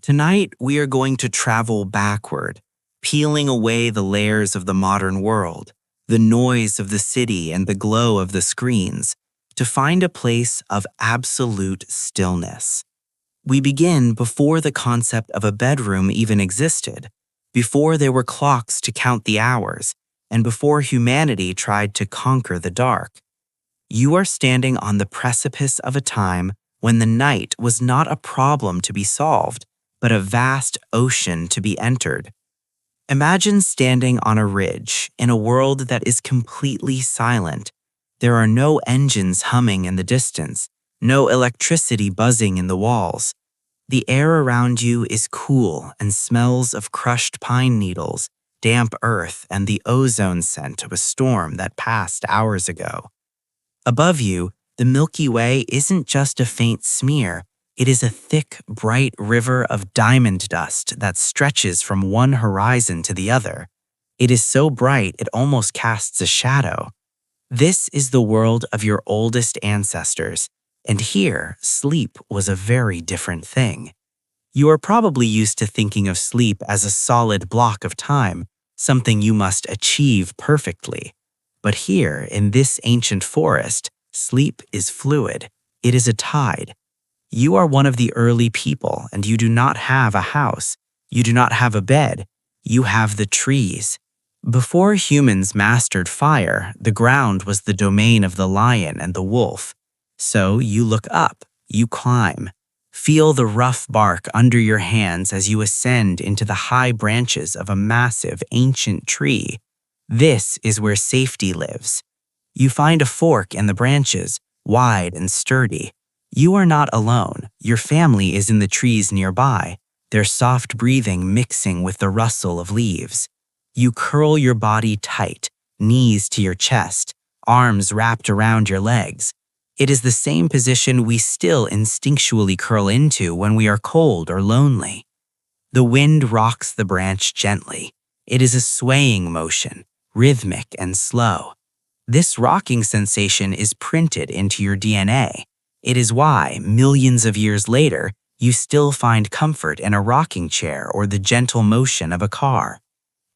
Tonight, we are going to travel backward, peeling away the layers of the modern world, the noise of the city and the glow of the screens, to find a place of absolute stillness. We begin before the concept of a bedroom even existed, before there were clocks to count the hours, and before humanity tried to conquer the dark. You are standing on the precipice of a time when the night was not a problem to be solved, but a vast ocean to be entered. Imagine standing on a ridge in a world that is completely silent. There are no engines humming in the distance, no electricity buzzing in the walls. The air around you is cool and smells of crushed pine needles, damp earth, and the ozone scent of a storm that passed hours ago. Above you, the Milky Way isn't just a faint smear. It is a thick, bright river of diamond dust that stretches from one horizon to the other. It is so bright it almost casts a shadow. This is the world of your oldest ancestors, and here, sleep was a very different thing. You are probably used to thinking of sleep as a solid block of time, something you must achieve perfectly. But here, in this ancient forest, sleep is fluid. It is a tide. You are one of the early people, and you do not have a house. You do not have a bed. You have the trees. Before humans mastered fire, the ground was the domain of the lion and the wolf. So you look up, you climb. Feel the rough bark under your hands as you ascend into the high branches of a massive ancient tree. This is where safety lives. You find a fork in the branches, wide and sturdy. You are not alone. Your family is in the trees nearby, their soft breathing mixing with the rustle of leaves. You curl your body tight, knees to your chest, arms wrapped around your legs. It is the same position we still instinctually curl into when we are cold or lonely. The wind rocks the branch gently. It is a swaying motion, rhythmic and slow. This rocking sensation is printed into your DNA. It is why, millions of years later, you still find comfort in a rocking chair or the gentle motion of a car.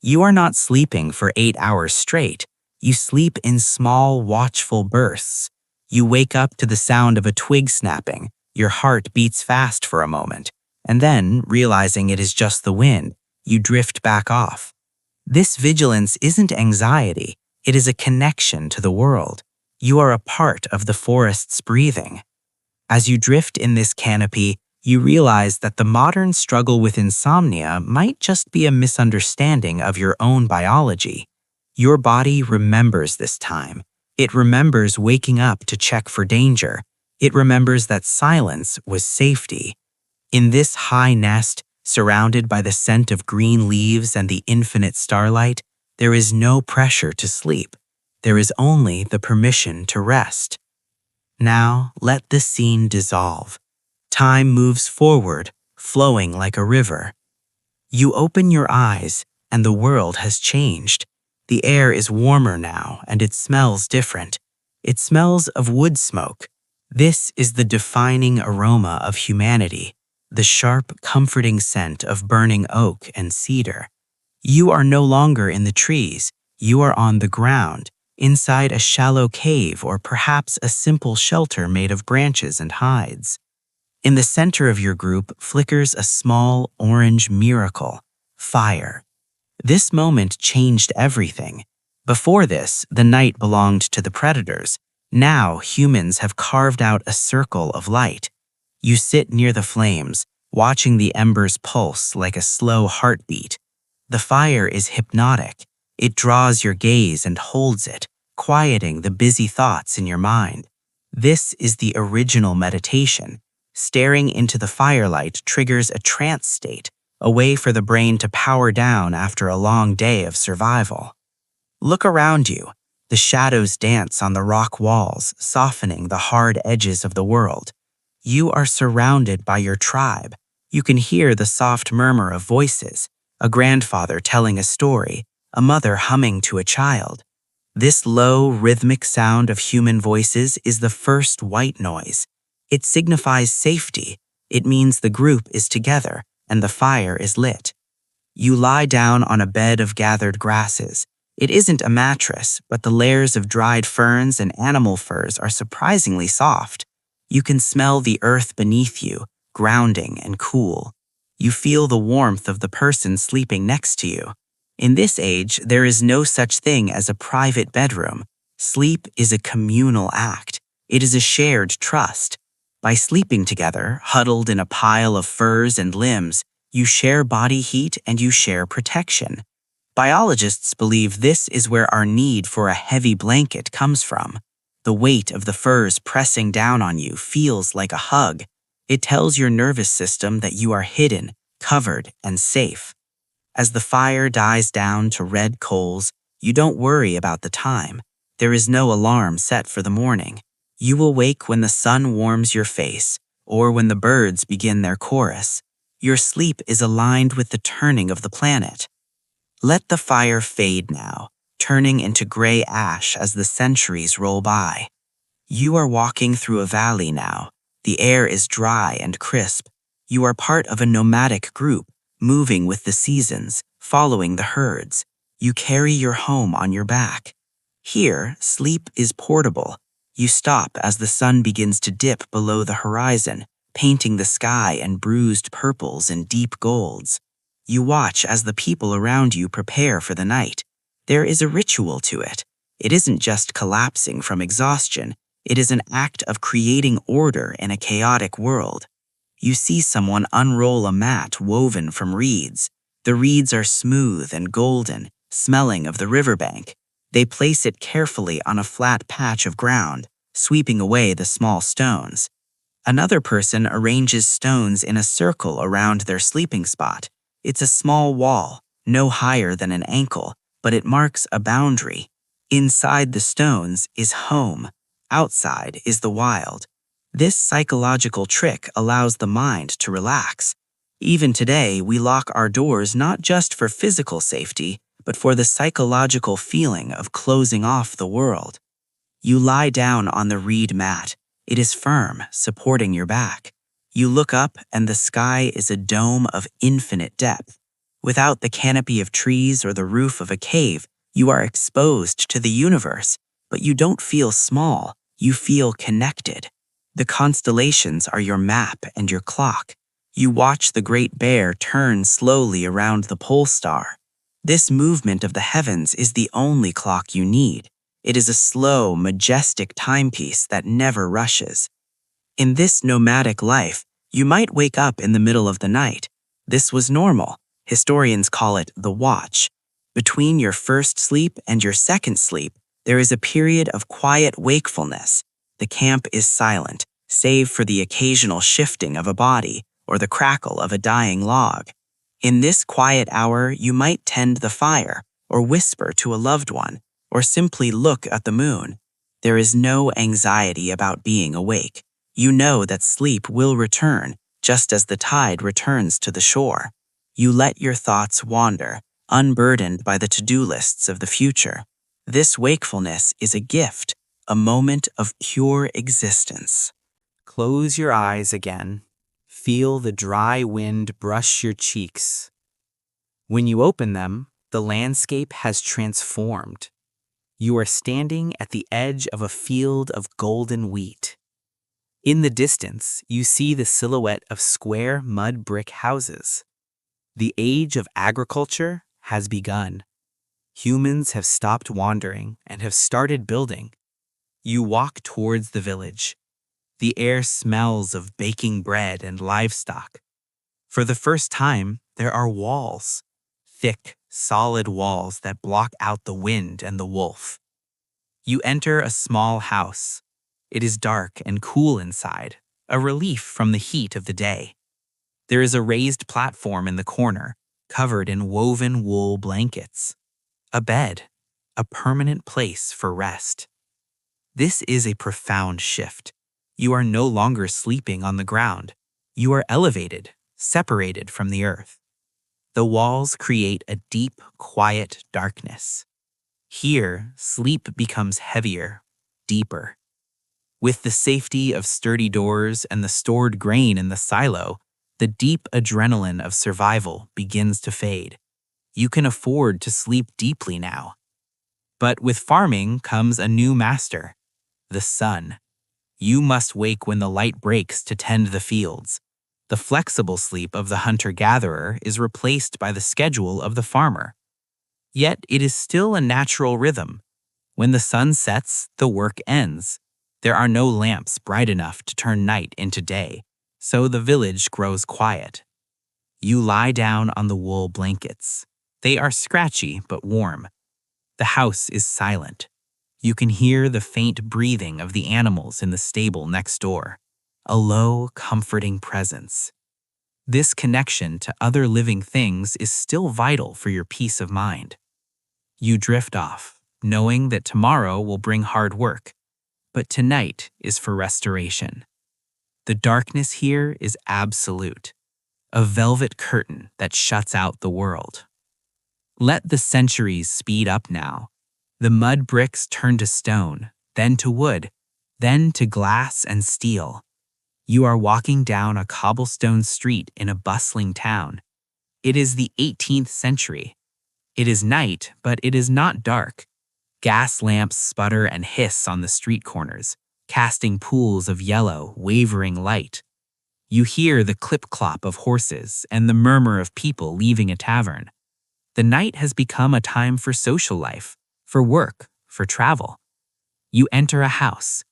You are not sleeping for 8 hours straight. You sleep in small, watchful bursts. You wake up to the sound of a twig snapping. Your heart beats fast for a moment, and then, realizing it is just the wind, you drift back off. This vigilance isn't anxiety. It is a connection to the world. You are a part of the forest's breathing. As you drift in this canopy, you realize that the modern struggle with insomnia might just be a misunderstanding of your own biology. Your body remembers this time. It remembers waking up to check for danger. It remembers that silence was safety. In this high nest, surrounded by the scent of green leaves and the infinite starlight, there is no pressure to sleep. There is only the permission to rest. Now, let the scene dissolve. Time moves forward, flowing like a river. You open your eyes, and the world has changed. The air is warmer now, and it smells different. It smells of wood smoke. This is the defining aroma of humanity, the sharp, comforting scent of burning oak and cedar. You are no longer in the trees. You are on the ground, inside a shallow cave or perhaps a simple shelter made of branches and hides. In the center of your group flickers a small orange miracle, fire. This moment changed everything. Before this, the night belonged to the predators. Now humans have carved out a circle of light. You sit near the flames, watching the embers pulse like a slow heartbeat. The fire is hypnotic. It draws your gaze and holds it, quieting the busy thoughts in your mind. This is the original meditation. Staring into the firelight triggers a trance state, a way for the brain to power down after a long day of survival. Look around you. The shadows dance on the rock walls, softening the hard edges of the world. You are surrounded by your tribe. You can hear the soft murmur of voices, a grandfather telling a story, a mother humming to a child. This low, rhythmic sound of human voices is the first white noise. It signifies safety. It means the group is together, and the fire is lit. You lie down on a bed of gathered grasses. It isn't a mattress, but the layers of dried ferns and animal furs are surprisingly soft. You can smell the earth beneath you, grounding and cool. You feel the warmth of the person sleeping next to you. In this age, there is no such thing as a private bedroom. Sleep is a communal act. It is a shared trust. By sleeping together, huddled in a pile of furs and limbs, you share body heat and you share protection. Biologists believe this is where our need for a heavy blanket comes from. The weight of the furs pressing down on you feels like a hug. It tells your nervous system that you are hidden, covered, and safe. As the fire dies down to red coals, you don't worry about the time. There is no alarm set for the morning. You will wake when the sun warms your face, or when the birds begin their chorus. Your sleep is aligned with the turning of the planet. Let the fire fade now, turning into gray ash as the centuries roll by. You are walking through a valley now. The air is dry and crisp. You are part of a nomadic group, moving with the seasons, following the herds. You carry your home on your back. Here, sleep is portable. You stop as the sun begins to dip below the horizon, painting the sky in bruised purples and deep golds. You watch as the people around you prepare for the night. There is a ritual to it. It isn't just collapsing from exhaustion. It is an act of creating order in a chaotic world. You see someone unroll a mat woven from reeds. The reeds are smooth and golden, smelling of the riverbank. They place it carefully on a flat patch of ground, sweeping away the small stones. Another person arranges stones in a circle around their sleeping spot. It's a small wall, no higher than an ankle, but it marks a boundary. Inside the stones is home. Outside is the wild. This psychological trick allows the mind to relax. Even today, we lock our doors not just for physical safety, but for the psychological feeling of closing off the world. You lie down on the reed mat. It is firm, supporting your back. You look up and the sky is a dome of infinite depth. Without the canopy of trees or the roof of a cave, you are exposed to the universe, but you don't feel small, you feel connected. The constellations are your map and your clock. You watch the Great Bear turn slowly around the pole star. This movement of the heavens is the only clock you need. It is a slow, majestic timepiece that never rushes. In this nomadic life, you might wake up in the middle of the night. This was normal. Historians call it the watch. Between your first sleep and your second sleep, there is a period of quiet wakefulness. The camp is silent, save for the occasional shifting of a body or the crackle of a dying log. In this quiet hour, you might tend the fire, or whisper to a loved one, or simply look at the moon. There is no anxiety about being awake. You know that sleep will return, just as the tide returns to the shore. You let your thoughts wander, unburdened by the to-do lists of the future. This wakefulness is a gift, a moment of pure existence. Close your eyes again. Feel the dry wind brush your cheeks. When you open them, the landscape has transformed. You are standing at the edge of a field of golden wheat. In the distance, you see the silhouette of square mud brick houses. The age of agriculture has begun. Humans have stopped wandering and have started building. You walk towards the village. The air smells of baking bread and livestock. For the first time, there are walls. Thick, solid walls that block out the wind and the wolf. You enter a small house. It is dark and cool inside, a relief from the heat of the day. There is a raised platform in the corner, covered in woven wool blankets. A bed, a permanent place for rest. This is a profound shift. You are no longer sleeping on the ground. You are elevated, separated from the earth. The walls create a deep, quiet darkness. Here, sleep becomes heavier, deeper. With the safety of sturdy doors and the stored grain in the silo, The deep adrenaline of survival begins to fade. You can afford to sleep deeply now. But with farming comes a new master, the sun. You must wake when the light breaks to tend the fields. The flexible sleep of the hunter-gatherer is replaced by the schedule of the farmer. Yet it is still a natural rhythm. When the sun sets, the work ends. There are no lamps bright enough to turn night into day, so the village grows quiet. You lie down on the wool blankets. They are scratchy but warm. The house is silent. You can hear the faint breathing of the animals in the stable next door, a low, comforting presence. This connection to other living things is still vital for your peace of mind. You drift off, knowing that tomorrow will bring hard work, but tonight is for restoration. The darkness here is absolute, a velvet curtain that shuts out the world. Let the centuries speed up now. The mud bricks turn to stone, then to wood, then to glass and steel. You are walking down a cobblestone street in a bustling town. It is the 18th century. It is night, but it is not dark. Gas lamps sputter and hiss on the street corners, casting pools of yellow, wavering light. You hear the clip-clop of horses and the murmur of people leaving a tavern. The night has become a time for social life, for work, for travel. You enter a house.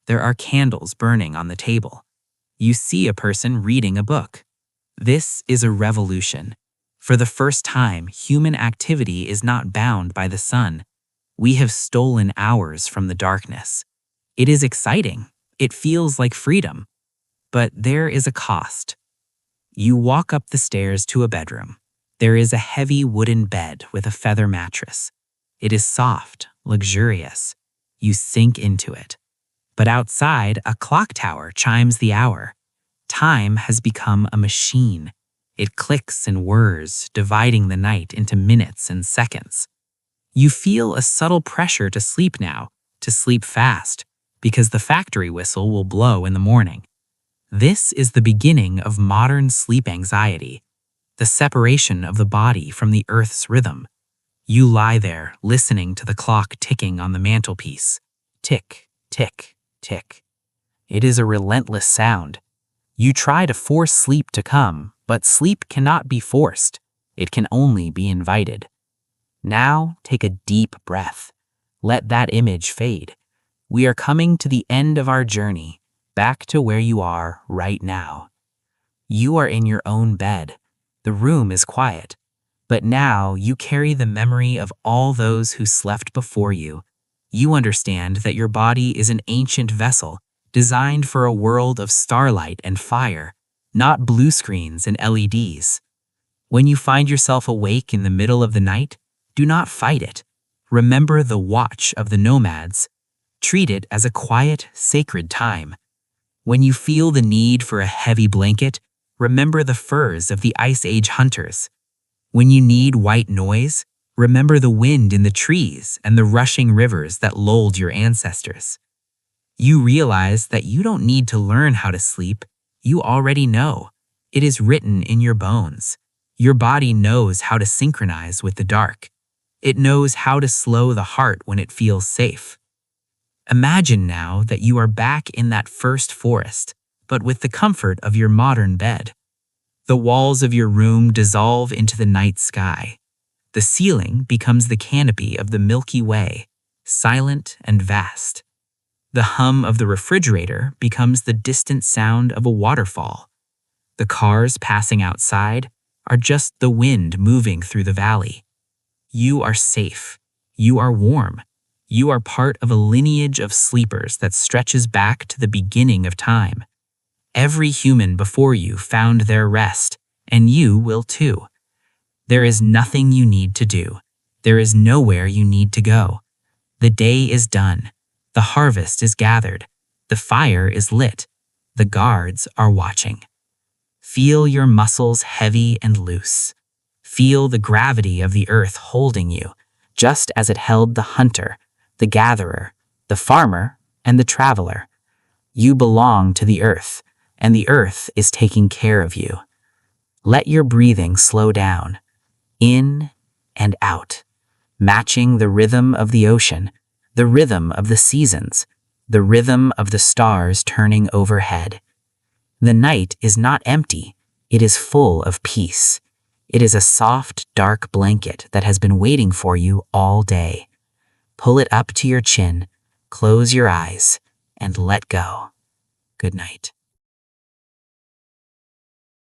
There are candles burning on the table. You see a person reading a book. This is a revolution. For the first time, human activity is not bound by the sun. We have stolen hours from the darkness. It is exciting. It feels like freedom. But there is a cost. You walk up the stairs to a bedroom. There is a heavy wooden bed with a feather mattress. It is soft, luxurious. You sink into it. But outside, a clock tower chimes the hour. Time has become a machine. It clicks and whirs, dividing the night into minutes and seconds. You feel a subtle pressure to sleep now, to sleep fast, because the factory whistle will blow in the morning. This is the beginning of modern sleep anxiety, the separation of the body from the earth's rhythm. You lie there, listening to the clock ticking on the mantelpiece. Tick, tick, tick. It is a relentless sound. You try to force sleep to come, but sleep cannot be forced. It can only be invited. Now, take a deep breath. Let that image fade. We are coming to the end of our journey, back to where you are right now. You are in your own bed. The room is quiet. But now you carry the memory of all those who slept before you. You understand that your body is an ancient vessel designed for a world of starlight and fire, not blue screens and LEDs. When you find yourself awake in the middle of the night, do not fight it. Remember the watch of the nomads. Treat it as a quiet, sacred time. When you feel the need for a heavy blanket, remember the furs of the Ice Age hunters. When you need white noise, remember the wind in the trees and the rushing rivers that lulled your ancestors. You realize that you don't need to learn how to sleep. You already know. It is written in your bones. Your body knows how to synchronize with the dark. It knows how to slow the heart when it feels safe. Imagine now that you are back in that first forest, but with the comfort of your modern bed. The walls of your room dissolve into the night sky. The ceiling becomes the canopy of the Milky Way, silent and vast. The hum of the refrigerator becomes the distant sound of a waterfall. The cars passing outside are just the wind moving through the valley. You are safe. You are warm. You are part of a lineage of sleepers that stretches back to the beginning of time. Every human before you found their rest, and you will too. There is nothing you need to do. There is nowhere you need to go. The day is done. The harvest is gathered. The fire is lit. The guards are watching. Feel your muscles heavy and loose. Feel the gravity of the earth holding you, just as it held the hunter, the gatherer, the farmer, and the traveler. You belong to the earth, and the earth is taking care of you. Let your breathing slow down, in and out, matching the rhythm of the ocean, the rhythm of the seasons, the rhythm of the stars turning overhead. The night is not empty, it is full of peace. It is a soft, dark blanket that has been waiting for you all day. Pull it up to your chin, close your eyes, and let go. Good night.